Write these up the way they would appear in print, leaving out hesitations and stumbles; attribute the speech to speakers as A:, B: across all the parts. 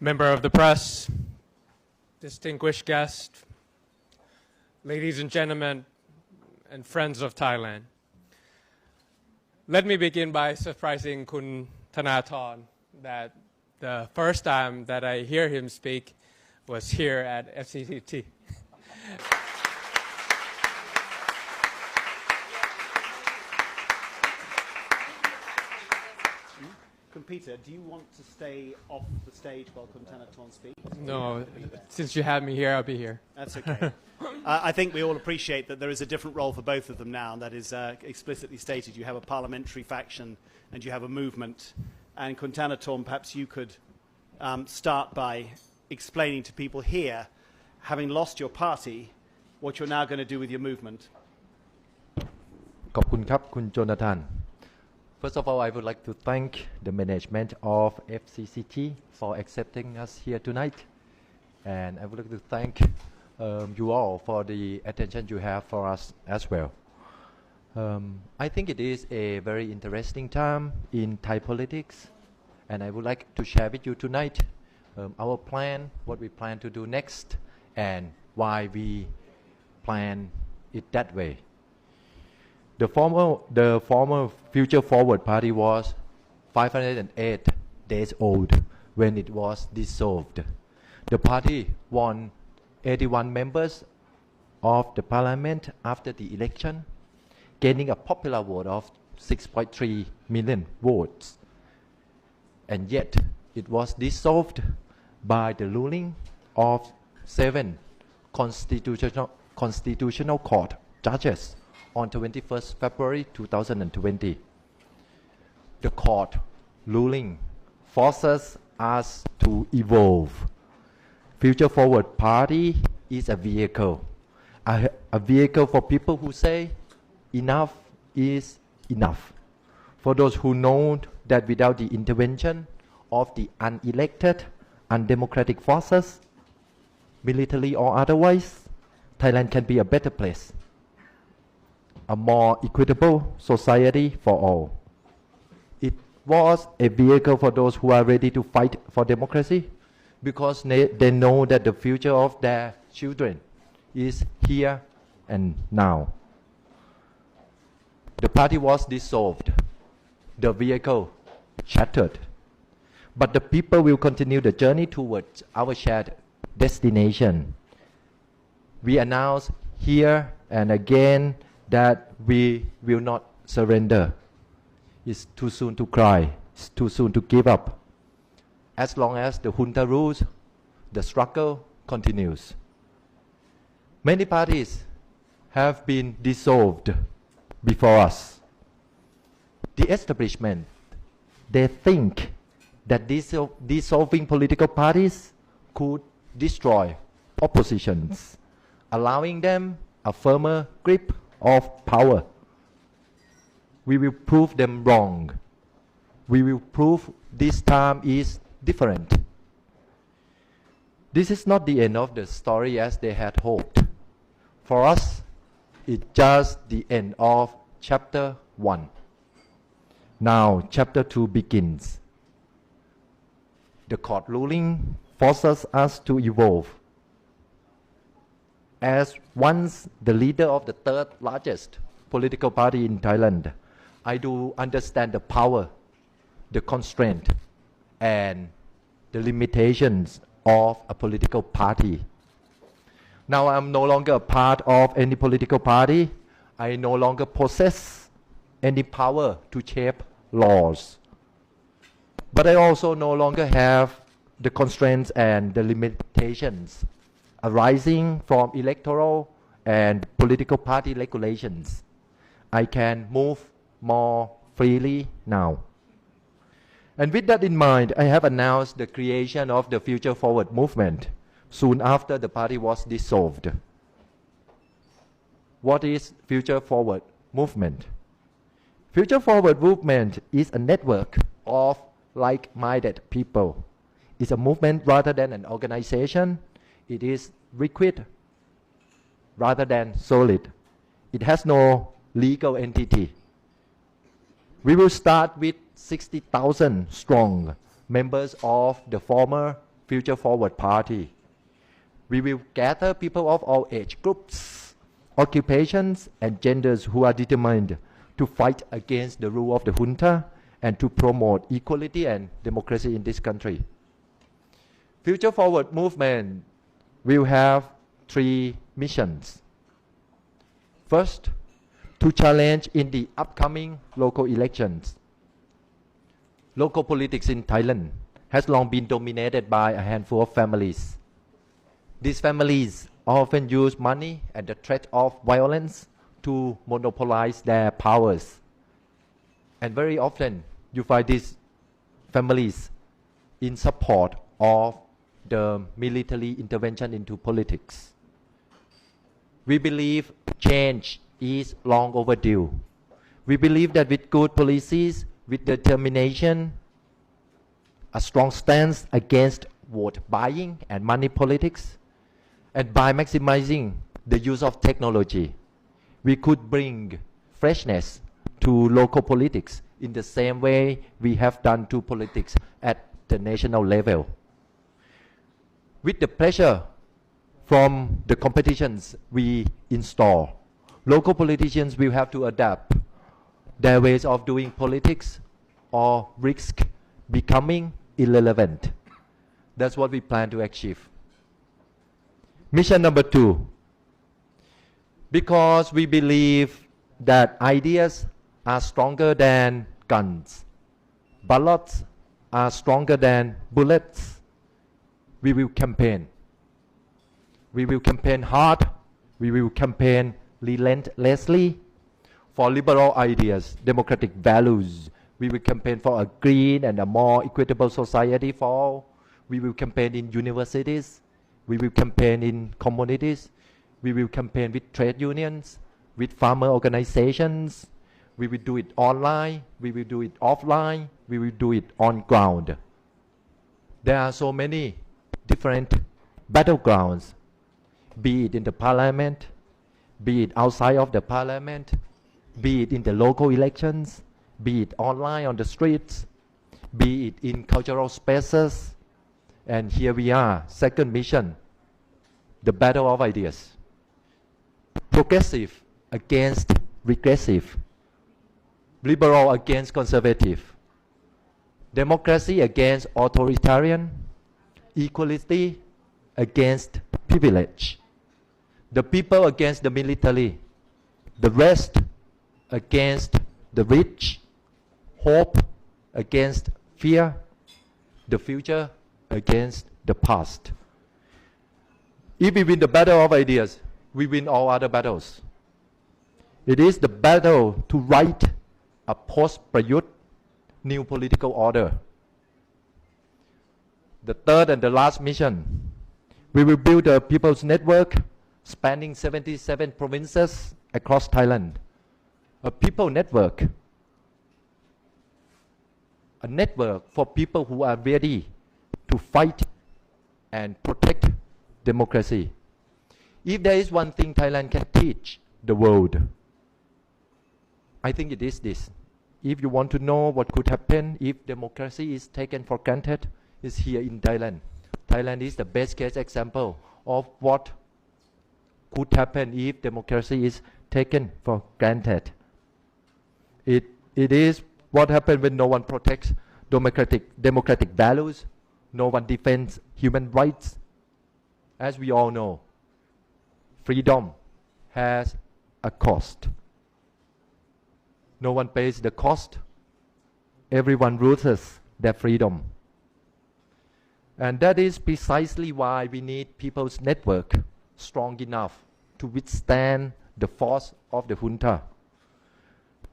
A: Member of the press, distinguished guest, ladies and gentlemen, and friends of Thailand. Let me begin by surprising Kun Thanathorn that the first time that I hear him speak was here at FCCT.
B: Peter, do you want to stay off the stage while Kun Thanathorn speaks?
A: No, since you have me here, I'll be here.
B: That's okay. I think we all appreciate that there is a different role for both of them now, and that is explicitly stated. You have a parliamentary faction and you have a movement. And Kun Thanathorn, perhaps you could start by explaining to people here, having lost your party, what you're now going to do with your movement.
C: ขอบคุณครับคุณโจนาธาน First of all, I would like to thank the management of FCCT for accepting us here tonight, and I would like to thank you all for the attention you have for us as well. I think it is a very interesting time in Thai politics, and I would like to share with you tonight our plan, what we plan to do next, and why we plan it that way. The former Future Forward Party was 508 days old when it was dissolved. The party won 81 members of the parliament after the election, gaining a popular vote of 6.3 million votes. And yet, it was dissolved by the ruling of 7 constitutional court judges on 21st February 2020. The court ruling forces us to evolve. Future Forward Party is a vehicle for people who say enough is enough. For those who know that without the intervention of the unelected, undemocratic forces, military or otherwise, Thailand can be a better place, a more equitable society for all. It was a vehicle for those who are ready to fight for democracy because they know that the future of their children is here and now. The party was dissolved, the vehicle shattered, but the people will continue the journey towards our shared destination. We announce here and again that we will not surrender. It's too soon to cry. It's too soon to give up. As long as the junta rules, the struggle continues. Many parties have been dissolved before us. The establishment, they think that dissolving political parties could destroy oppositions, allowing them a firmer grip of power. We will prove them wrong. We will prove this time is different. This is not the end of the story as they had hoped. For us, it's just the end of chapter 1. Now chapter 2 begins. The court ruling forces us to evolve. As once the leader of the third largest political party in Thailand, I do understand the power, the constraint, and the limitations of a political party. Now I'm no longer a part of any political party. I no longer possess any power to shape laws. But I also no longer have the constraints and the limitations arising from electoral and political party regulations. I can move more freely now. And with that in mind, I have announced the creation of the Future Forward movement soon after the party was dissolved. What is Future Forward movement? Future Forward movement is a network of like-minded people. It's a movement rather than an organization. It is liquid rather than solid. It has no legal entity. We will start with 60,000 strong members of the former Future Forward Party. We will gather people of all age groups, occupations, and genders who are determined to fight against the rule of the junta and to promote equality and democracy in this country. Future Forward movement will have 3 missions. First, to challenge in the upcoming local elections. Local politics in Thailand has long been dominated by a handful of families. These families often use money and the threat of violence to monopolize their powers. And very often you find these families in support of the military intervention into politics. We believe change is long overdue. We believe that with good policies, with determination, a strong stance against vote buying and money politics, and by maximizing the use of technology, we could bring freshness to local politics in the same way we have done to politics at the national level. With the pressure from the competitions we install, local politicians will have to adapt their ways of doing politics or risk becoming irrelevant. That's what we plan to achieve. Mission number 2. Because we believe that ideas are stronger than guns, ballots are stronger than bullets, we will campaign. We will campaign hard, we will campaign relentlessly for liberal ideas, democratic values. We will campaign for a green and a more equitable society for all. We will campaign in universities. We will campaign in communities. We will campaign with trade unions, with farmer organizations. We will do it online. We will do it offline. We will do it on ground. There are so many different battlegrounds, be it in the parliament, be it outside of the parliament, be it in the local elections, be it online on the streets, be it in cultural spaces. And here we are, second mission, the battle of ideas. Progressive against regressive, liberal against conservative, democracy against authoritarian, equality against privilege, the people against the military, the rest against the rich, hope against fear, the future against the past. If we win the battle of ideas, we win all other battles. It is the battle to write a post-Prayut new political order. The third and the last mission, we will build a people's network spanning 77 provinces across Thailand. A people network. A network for people who are ready to fight and protect democracy. If there is one thing Thailand can teach the world, I think it is this. If you want to know what could happen if democracy is taken for granted, it's here in Thailand. Thailand is the best case example of what could happen if democracy is taken for granted. It is what happens when no one protects democratic values, no one defends human rights. As we all know, freedom has a cost. No one pays the cost. Everyone loses their freedom. And that is precisely why we need people's network strong enough to withstand the force of the junta.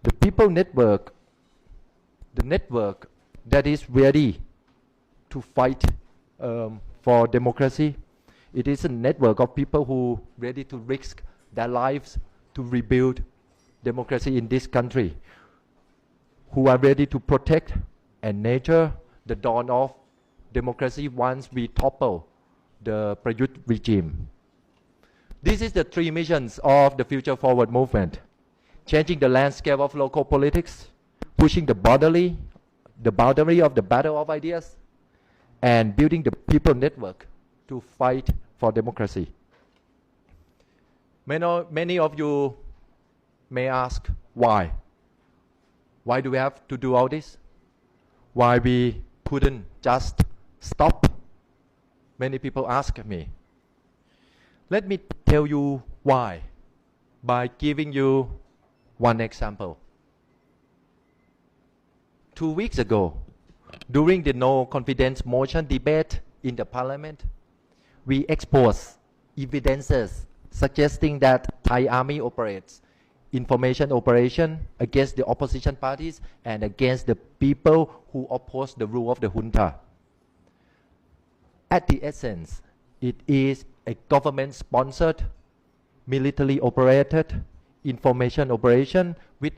C: The people network, the network that is ready to fight for democracy, it is a network of people who are ready to risk their lives to rebuild democracy in this country, who are ready to protect and nurture the dawn of democracy once we topple the Prayut regime. This is the 3 missions of the Future Forward movement: changing the landscape of local politics, pushing the boundary of the battle of ideas, and building the people network to fight for democracy. Many of you may ask why. Why do we have to do all this? Why we couldn't just stop? Many people ask me. Let me tell you why by giving you one example. 2 weeks ago, during the no confidence motion debate in the parliament, we exposed evidences suggesting that Thai army operates information operation against the opposition parties and against the people who oppose the rule of the junta. At the essence, it is a government-sponsored, military operated information operation with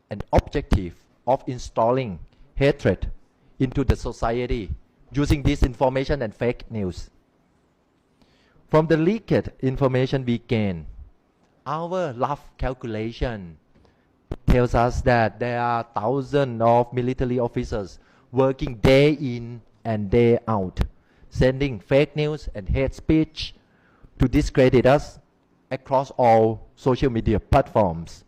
C: an objective of installing hatred into the society using disinformation and fake news. From the leaked information we gain, our rough calculation tells us that there are thousands of military officers working day in and day out, sending fake news and hate speech to discredit us across all social media platforms.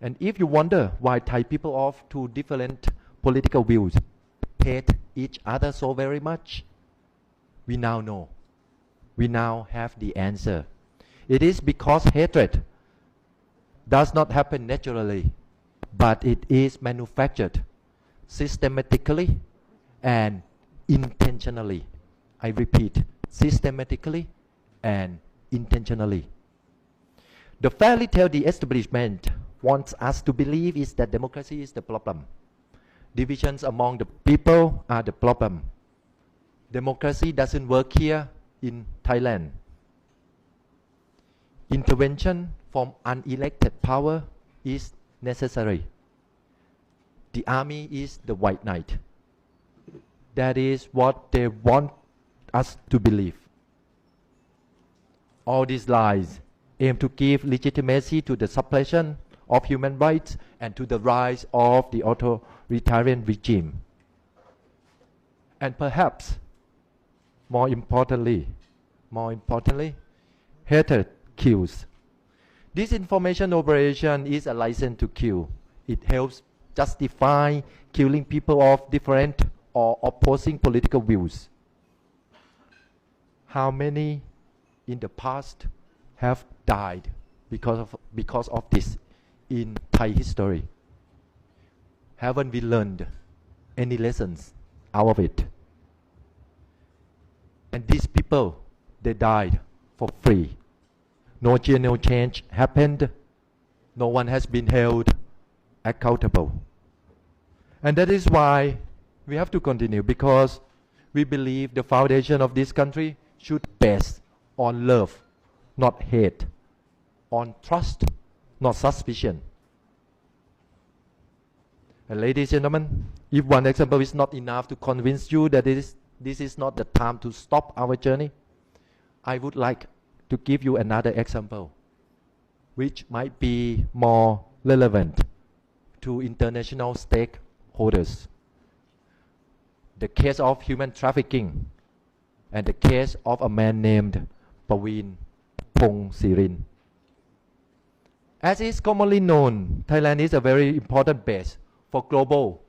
C: And if you wonder why Thai people of two different political views hate each other so very much, we now know. We now have the answer. It is because hatred does not happen naturally, but it is manufactured systematically and intentionally. I repeat, systematically and intentionally. The fairy tale the establishment wants us to believe is that democracy is the problem. Divisions among the people are the problem. Democracy doesn't work here in Thailand. Intervention from unelected power is necessary. The army is the white knight. That is what they want us to believe. All these lies aim to give legitimacy to the suppression of human rights and to the rise of the authoritarian regime. And perhaps, more importantly, hatred kills. This information operation is a license to kill. It helps justify killing people of different or opposing political views. How many in the past have died because of this in Thai history? Haven't we learned any lessons out of it? And these people, they died for free. No genuine change happened. No one has been held accountable. And that is why we have to continue, because we believe the foundation of this country should be based on love, not hate, on trust, not suspicion. And ladies and gentlemen, if one example is not enough to convince you that this is not the time to stop our journey, I would like to give you another example, which might be more relevant to international stakeholders. The case of human trafficking and the case of a man named Pawin Pongsirin. As is commonly known, Thailand is a very important base for global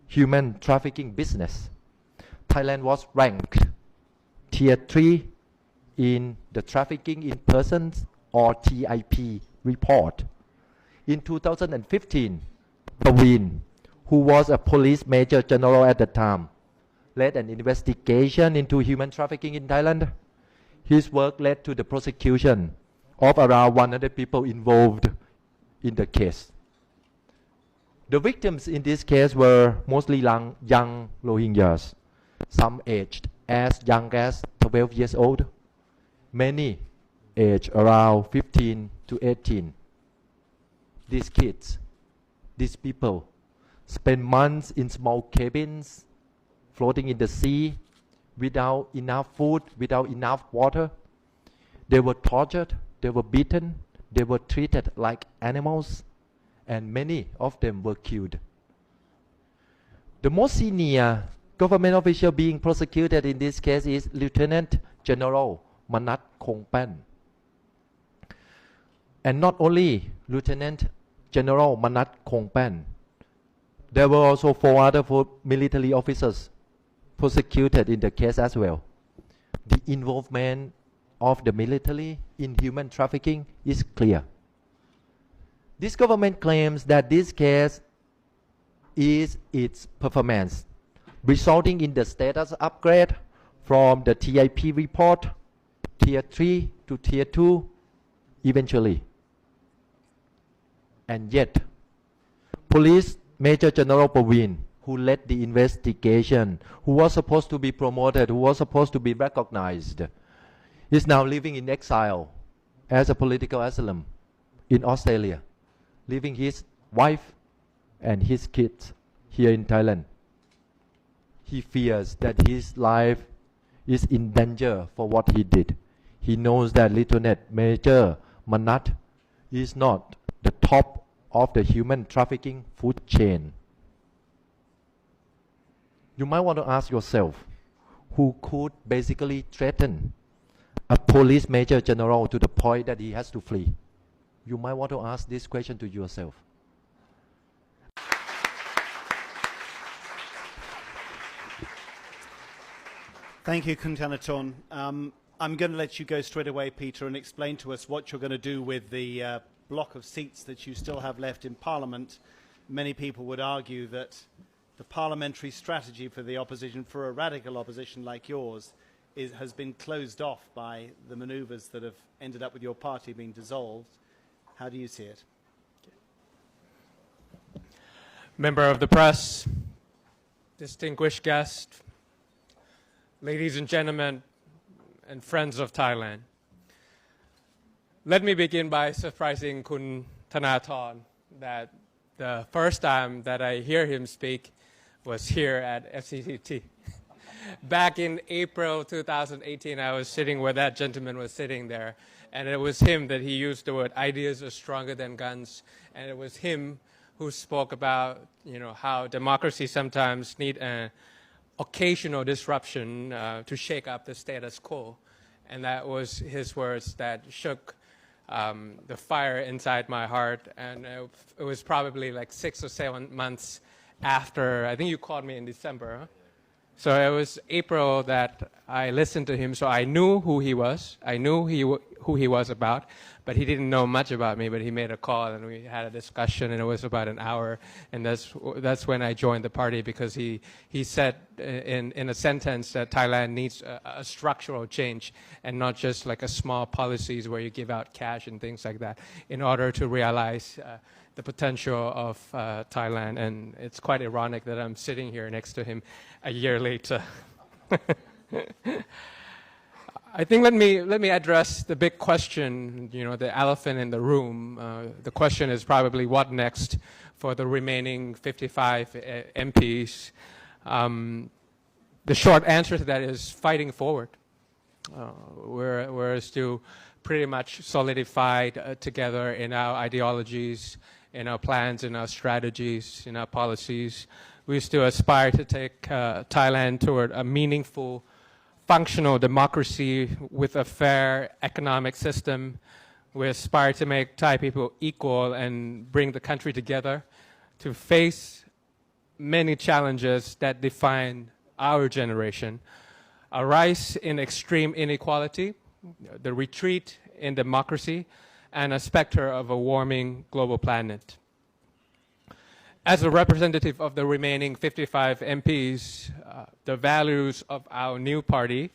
C: human trafficking business. Thailand was ranked Tier 3 in the Trafficking in Persons or TIP report. In 2015, Pawin, who was a police major general at the time, led an investigation into human trafficking in Thailand. His work led to the prosecution of around 100 people involved in the case. The victims in this case were mostly young Rohingyas, some aged as young as 12 years old, many aged around 15 to 18. These kids, these people, spent months in small cabins, floating in the sea, without enough food, without enough water. They were tortured, they were beaten, they were treated like animals, and many of them were killed. The most senior government official being prosecuted in this case is Lieutenant General Manat Kongpan. And not only Lieutenant General Manat Kongpan, there were also 4 other military officers prosecuted in the case as well. The involvement of the military in human trafficking is clear. This government claims that this case is its performance, resulting in the status upgrade from the TIP report, Tier 3 to Tier 2, eventually. And yet, Police Major General Praveen, who led the investigation, who was supposed to be promoted, who was supposed to be recognized, is now living in exile as a political asylum in Australia, leaving his wife and his kids here in Thailand. He fears that his life is in danger for what he did. He knows that Lieutenant Major Manat is not the top of the human trafficking food chain. You might want to ask yourself, who could basically threaten a police major general to the point that he has to flee? You might want to ask this question to yourself.
B: Thank you, Kuntanaton. I'm going to let you go straight away, Peter, and explain to us what you're going to do with the block of seats that you still have left in Parliament. Many people would argue that the parliamentary strategy for the opposition, for a radical opposition like yours, has been closed off by the manoeuvres that have ended up with your party being dissolved. How do you see it?
A: Member of the press, distinguished guest, ladies and gentlemen, and friends of Thailand. Let me begin by surprising Kun Thanathorn that the first time that I hear him speak was here at FCCT. Back in April 2018, I was sitting where that gentleman was sitting there, and it was him that he used the word ideas are stronger than guns, and it was him who spoke about, how democracy sometimes need an occasional disruption to shake up the status quo. And that was his words that shook the fire inside my heart. And it was probably like 6 or 7 months after, I think you called me in December, huh? So it was April that I listened to him, so I knew who he was. I knew who he was about, but he didn't know much about me, but he made a call and we had a discussion, and it was about an hour, and that's when I joined the party, because he said in a sentence that Thailand needs a structural change and not just like a small policies where you give out cash and things like that in order to realize the potential of Thailand. And it's quite ironic that I'm sitting here next to him a year later. I think let me address the big question, the elephant in the room. The question is probably what next for the remaining 55 MPs. The short answer to that is fighting forward. We're still pretty much solidified together in our ideologies, in our plans, in our strategies, in our policies. We still aspire to take Thailand toward a meaningful, functional democracy with a fair economic system. We aspire to make Thai people equal and bring the country together to face many challenges that define our generation. A rise in extreme inequality, the retreat in democracy, and a specter of a warming global planet. As a representative of the remaining 55 MPs, the values of our new party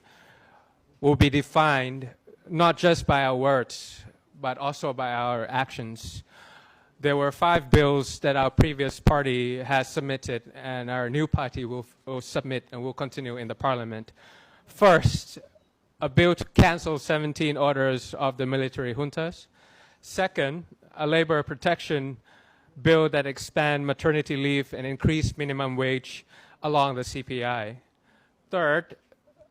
A: will be defined not just by our words, but also by our actions. There were 5 bills that our previous party has submitted, and our new party will submit and will continue in the parliament. First, a bill to cancel 17 orders of the military juntas. Second, a labor protection bill that expand maternity leave and increase minimum wage along the CPI. Third,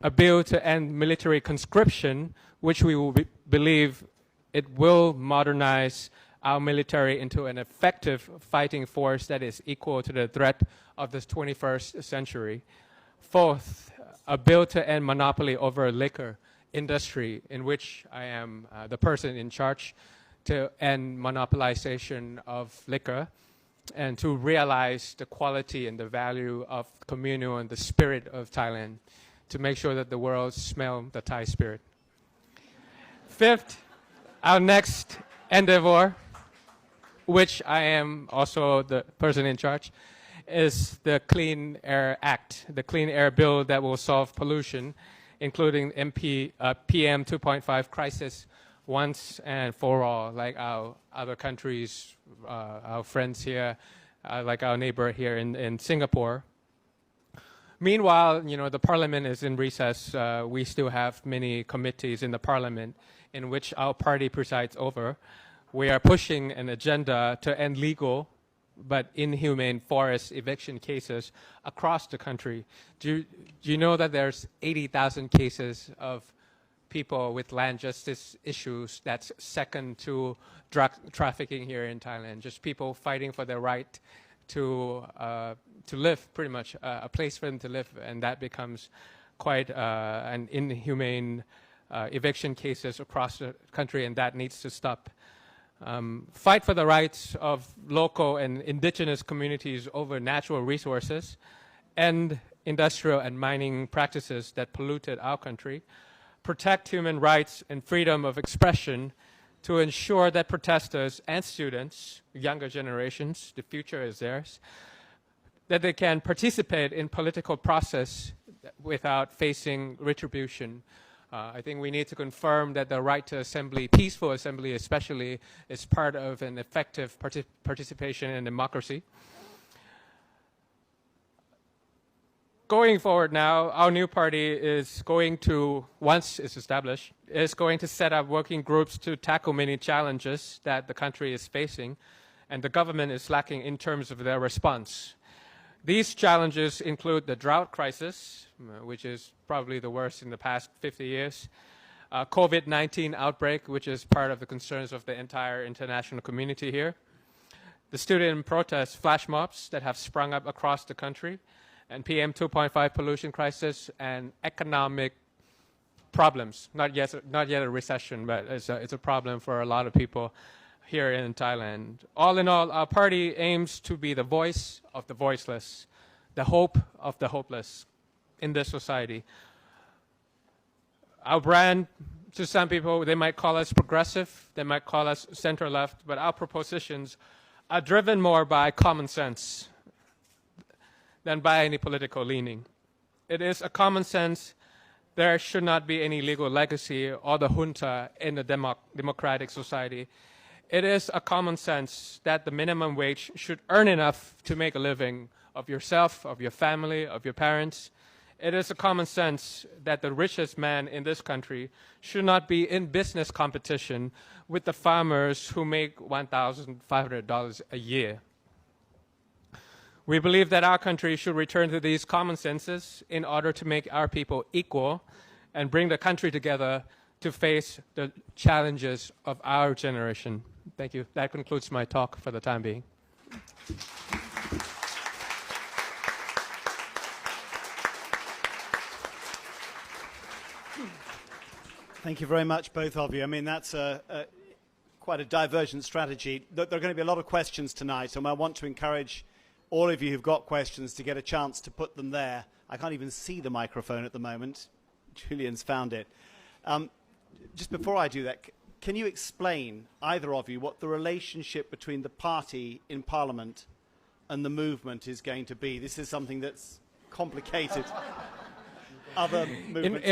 A: a bill to end military conscription, which we will believe it will modernize our military into an effective fighting force that is equal to the threat of the 21st century. Fourth, a bill to end monopoly over liquor industry, in which I am the person in charge to end monopolization of liquor and to realize the quality and the value of communal and the spirit of Thailand, to make sure that the world smell the Thai spirit. Fifth, our next endeavor, which I am also the person in charge, is the Clean Air Act, the Clean Air Bill that will solve pollution, including PM 2.5 crisis once and for all, like our other countries, our friends here, like our neighbor here in Singapore. Meanwhile, you know, the parliament is in recess. We still have many committees in the parliament in which our party presides over. We are pushing an agenda to end legal but inhumane forest eviction cases across the country. Do you know that there's 80,000 cases of people with land justice issues that's second to drug trafficking here in Thailand? Just people fighting for their right to live, pretty much, a place for them to live, and that becomes quite an inhumane eviction cases across the country, and that needs to stop. Fight for the rights of local and indigenous communities over natural resources and industrial and mining practices that polluted our country. Protect human rights and freedom of expression to ensure that protesters and students, younger generations, the future is theirs, that they can participate in political process without facing retribution. I think we need to confirm that the right to assembly, peaceful assembly especially, is part of an effective participation in democracy. Going forward now, our new party is going to, once it's established, is going to set up working groups to tackle many challenges that the country is facing and the government is lacking in terms of their response. These challenges include the drought crisis, which is probably the worst in the past 50 years, COVID-19 outbreak, which is part of the concerns of the entire international community here, the student protest flash mobs that have sprung up across the country, and PM 2.5 pollution crisis, and economic problems. Not yet a recession, but it's a problem for a lot of people here in Thailand. All in all, our party aims to be the voice of the voiceless, the hope of the hopeless in this society. Our brand, to some people, they might call us progressive, they might call us center-left, but our propositions are driven more by common sense than by any political leaning. It is a common sense there should not be any legal legacy or the junta in a democratic society. It is a common sense that the minimum wage should earn enough to make a living of yourself, of your family, of your parents. It is a common sense that the richest man in this country should not be in business competition with the farmers who make $1,500 a year. We believe that our country should return to these common senses in order to make our people equal and bring the country together to face the challenges of our generation. Thank you. That concludes my talk for the time being.
B: Thank you very much, both of you. I mean, that's quite a divergent strategy. There are going to be a lot of questions tonight, and I want to encourage all of you who've got questions to get a chance to put them there. I can't even see the microphone at the moment. Julian's found it. Just before I do that, can you explain, either of you, what the relationship between the party in Parliament and the movement is going to be? This is something that's complicated. Other movements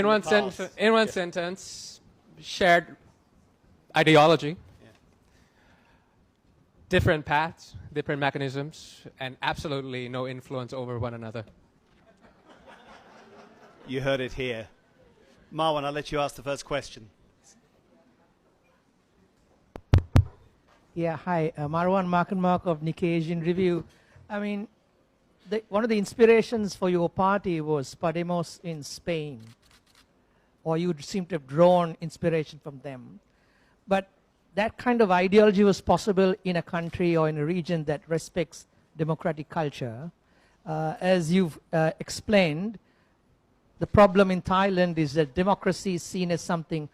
A: in one sentence, shared ideology, different paths, different mechanisms, and absolutely no influence over one another.
B: You heard it here. Marwan, I'll let you ask the first question.
D: Yeah, hi. Marwan Mark of Nikkei Asian Review. I mean, one of the inspirations for your party was Podemos in Spain, or you seem to have drawn inspiration from them. But that kind of ideology was possible in a country or in a region that respects democratic culture. As you've explained, the problem in Thailand is that democracy is seen as something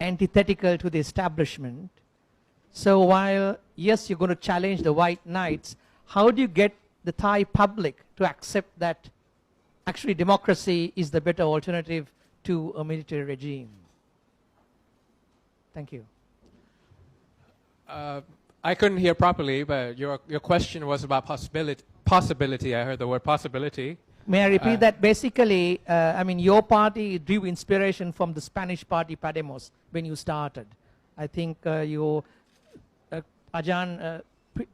D: antithetical to the establishment. So while, yes, you're going to challenge the white knights, how do you get the Thai public to accept that actually democracy is the better alternative to a military regime? Thank you.
A: I couldn't hear properly, but your question was about possibility. I heard the word possibility.
D: May I repeat that? Basically, I mean, your party drew inspiration from the Spanish party Podemos when you started. I think Ajahn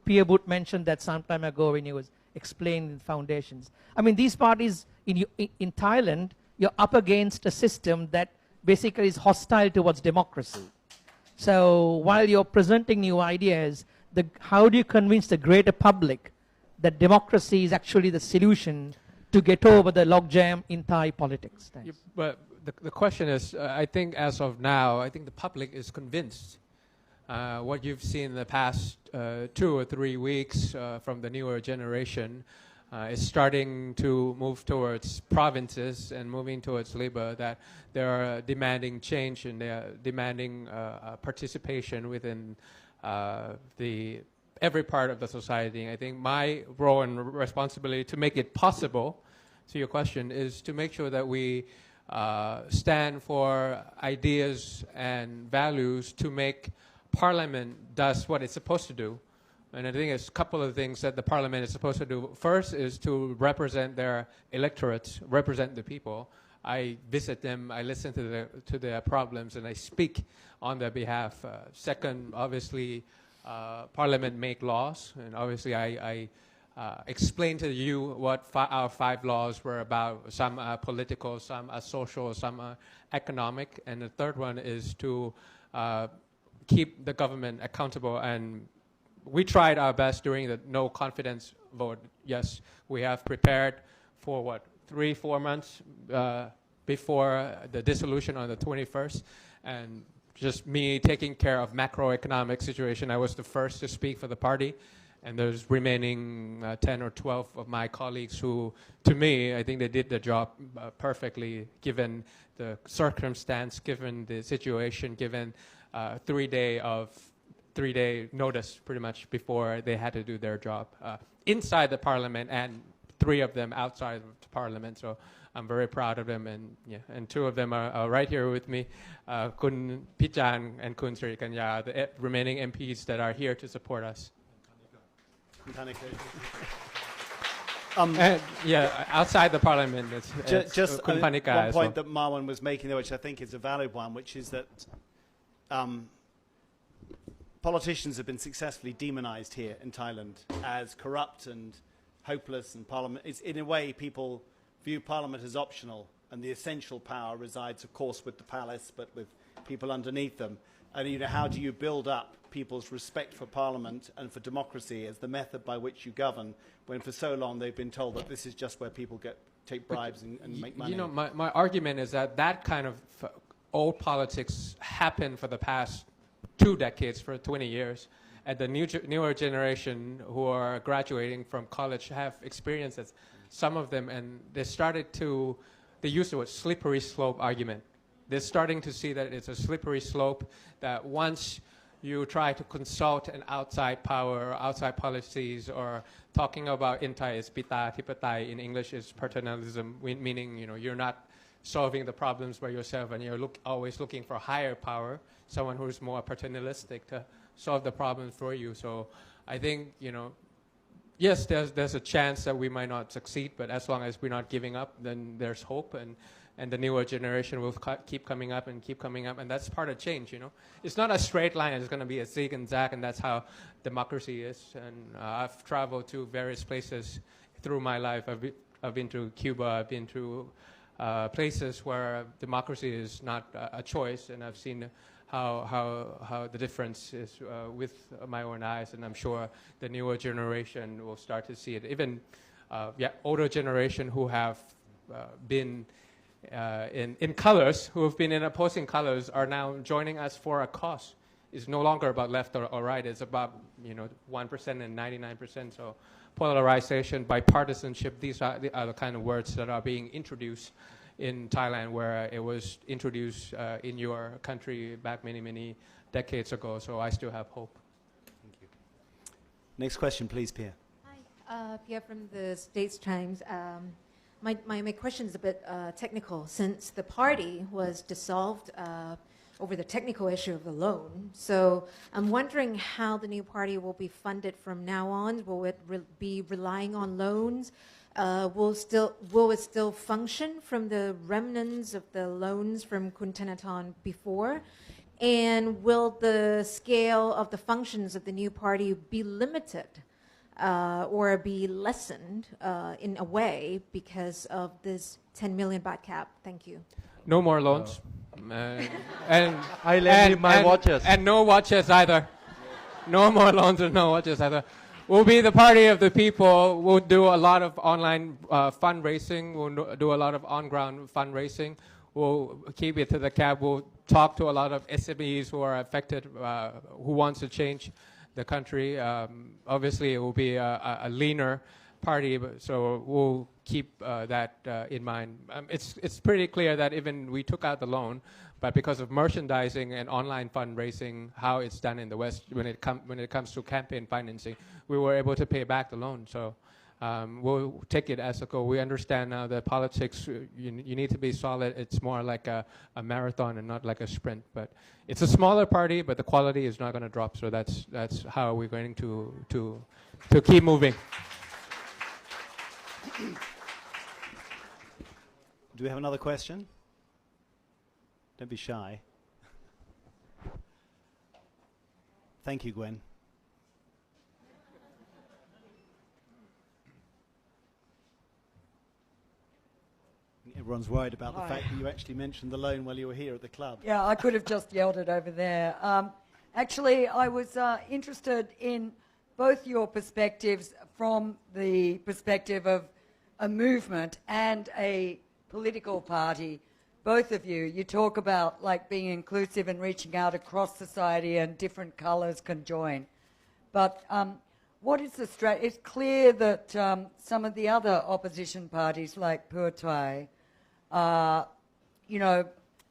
D: Piabut mentioned that some time ago when he was explaining the foundations. I mean, these parties in Thailand, you're up against a system that basically is hostile towards democracy. So while you're presenting new ideas, how do you convince the greater public that democracy is actually the solution to get over the logjam in Thai politics? Thanks.
A: Yeah, but the question is, I think as of now, I think the public is convinced. What you've seen in the past 2 or 3 weeks from the newer generation is starting to move towards provinces and moving towards labor, that they're demanding change and they're demanding participation within every part of the society. I think my role and responsibility to make it possible, to your question, is to make sure that we stand for ideas and values to make Parliament does what it's supposed to do. And I think there's a couple of things that the Parliament is supposed to do. First is to represent their electorates, represent the people. I visit them, I listen to their problems, and I speak on their behalf. Second, obviously, Parliament make laws, and obviously I explain to you what our 5 laws were about. Some are political, some are social, some are economic, and the third one is to keep the government accountable. And we tried our best during the no confidence vote. Yes, we have prepared for 3-4 months before the dissolution on the 21st, and just me taking care of macroeconomic situation. I was the first to speak for the party, and there's remaining 10 or 12 of my colleagues who, to me, I think they did the job perfectly, given the circumstance, given the situation, given 3-day notice pretty much before they had to do their job inside the Parliament, and 3 of them outside of the Parliament. So I'm very proud of them, and 2 of them are right here with me, Kun Pichan and Kun Sirikanya, the remaining MPs that are here to support us. Outside the Parliament, it's
B: just
A: Kun Panika
B: one
A: as
B: point
A: well.
B: that Marwan was making there, which I think is a valid one, which is that politicians have been successfully demonized here in Thailand as corrupt and hopeless, and Parliament, in a way, people view Parliament as optional, and the essential power resides, of course, with the palace, but with people underneath them. And how do you build up people's respect for Parliament and for democracy as the method by which you govern, when for so long they've been told that this is just where people take bribes and make money?
A: My argument is that kind of old politics happened for the past 2 decades, for 20 years. And the newer generation who are graduating from college have experiences, some of them, and they use the word slippery slope argument. They're starting to see that it's a slippery slope, that once you try to consult an outside power or outside policies, or talking about in Thai is pita tipatai, in English is paternalism, meaning you're not solving the problems by yourself, and you're always looking for higher power, someone who's more paternalistic to solve the problems for you. So I think, yes, there's a chance that we might not succeed, but as long as we're not giving up, then there's hope, and the newer generation will keep coming up, and that's part of change. It's not a straight line, it's going to be a zig and zag, and that's how democracy is. And I've traveled to various places through my life. I've been to Cuba, I've been to places where democracy is not a choice, and I've seen how the difference is with my own eyes, and I'm sure the newer generation will start to see it. Even older generation who have been in colors, who have been in opposing colors, are now joining us for a cause. It's no longer about left or right. It's about 1% and 99%. So polarization, bipartisanship, these are the kind of words that are being introduced in Thailand, where it was introduced in your country back many decades ago. So I still have hope.
B: Thank you. Next question, please, Pierre.
E: Hi, Pierre from the States Times. My question is a bit technical. Since the party was dissolved over the technical issue of the loan, so I'm wondering how the new party will be funded from now on. Will it be relying on loans? Will it still function from the remnants of the loans from Kun Thanathorn before? And will the scale of the functions of the new party be limited or be lessened in a way because of this 10 million baht cap? Thank you.
A: No more loans. And
C: I lend you my watches.
A: And no watches either. No more loans and no watches either. We'll be the party of the people. We'll do a lot of online fundraising. We'll do a lot of on-ground fundraising. We'll keep it to the cap. We'll talk to a lot of SMEs who are affected, who wants to change the country. Obviously, it will be a leaner party, so we'll keep that in mind. It's pretty clear that even we took out the loan, but because of merchandising and online fundraising, how it's done in the West, when it comes to campaign financing, we were able to pay back the loan. So we'll take it as a goal. We understand now that politics, you need to be solid. It's more like a marathon and not like a sprint. But it's a smaller party, but the quality is not going to drop. So that's how we're going to keep moving.
B: Do we have another question? Don't be shy. Thank you, Gwen. Everyone's worried about the fact that you actually mentioned the loan while you were here at the club.
F: Yeah, I could have just yelled it over there. Actually, I was interested in both your perspectives from the perspective of a movement and a political party. Both of you, you talk about like being inclusive and reaching out across society and different colours can join. But what is the strategy? It's clear that some of the other opposition parties like Pheu Thai are,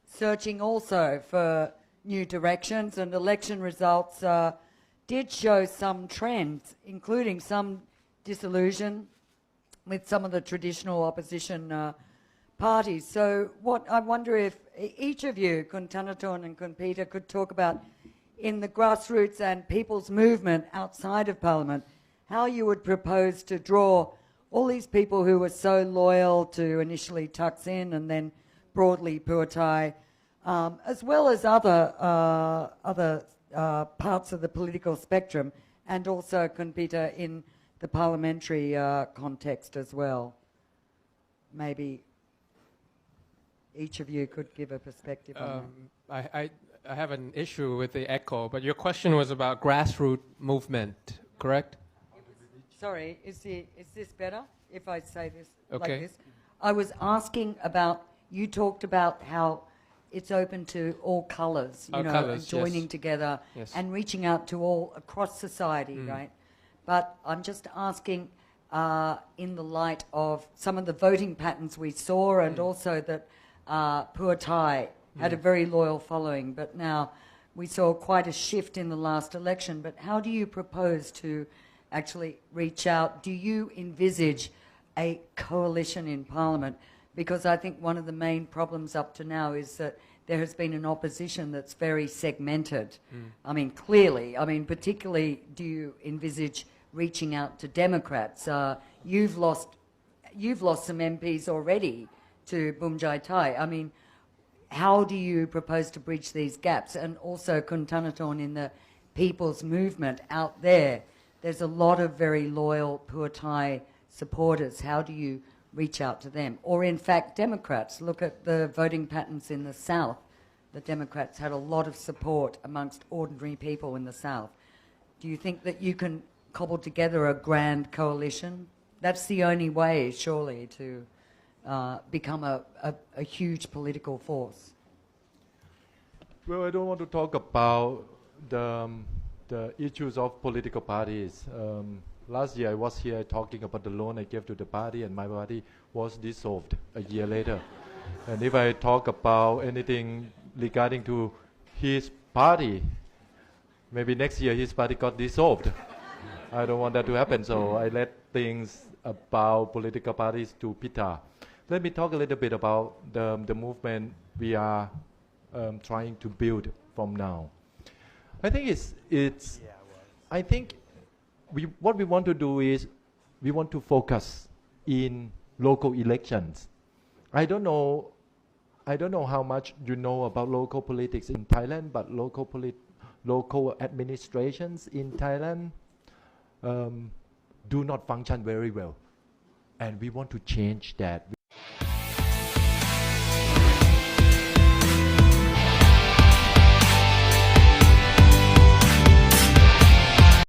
F: searching also for new directions, and election results did show some trends, including some disillusion with some of the traditional opposition parties. So I wonder if each of you, Kun Thanathorn and Kun Peter, could talk about in the grassroots and people's movement outside of Parliament, how you would propose to draw all these people who were so loyal to initially Thaksin and then broadly Pheu Thai, as well as other parts of the political spectrum, and also Kun Peter in the parliamentary context as well. Maybe each of you could give a perspective on that.
A: I have an issue with the echo, but your question was about grassroots movement, correct?
F: Sorry, is this better if I say this
A: Okay.
F: like this? I was asking about, you talked about how it's open to all colours, and joining together and reaching out to all across society, right? But I'm just asking in the light of some of the voting patterns we saw, and also that Pheu Thai had a very loyal following, but now we saw quite a shift in the last election. But how do you propose to actually reach out? Do you envisage a coalition in Parliament? Because I think one of the main problems up to now is that there has been an opposition that's very segmented. I mean, clearly, particularly, do you envisage reaching out to Democrats? You've lost some MPs already to Bumjai Thai. I mean, how do you propose to bridge these gaps? And also, Kun Thanathorn, in the people's movement out there, there's a lot of very loyal Pheu Thai supporters. How do you reach out to them? Or in fact, Democrats, look at the voting patterns in the South. The Democrats had a lot of support amongst ordinary people in the South. Do you think that you can cobble together a grand coalition? That's the only way, surely, to become a huge political force.
C: Well, I don't want to talk about the issues of political parties. Last year I was here talking about the loan I gave to the party, and my party was dissolved a year later. And if I talk about anything regarding to his party, maybe next year his party got dissolved. I don't want that to happen, so I let things about political parties to Pita. Let me talk a little bit about the movement we are trying to build from now. I think I think what we want to do is we want to focus in local elections. I don't know how much you know about local politics in Thailand, but local administrations in Thailand do not function very well, and we want to change that.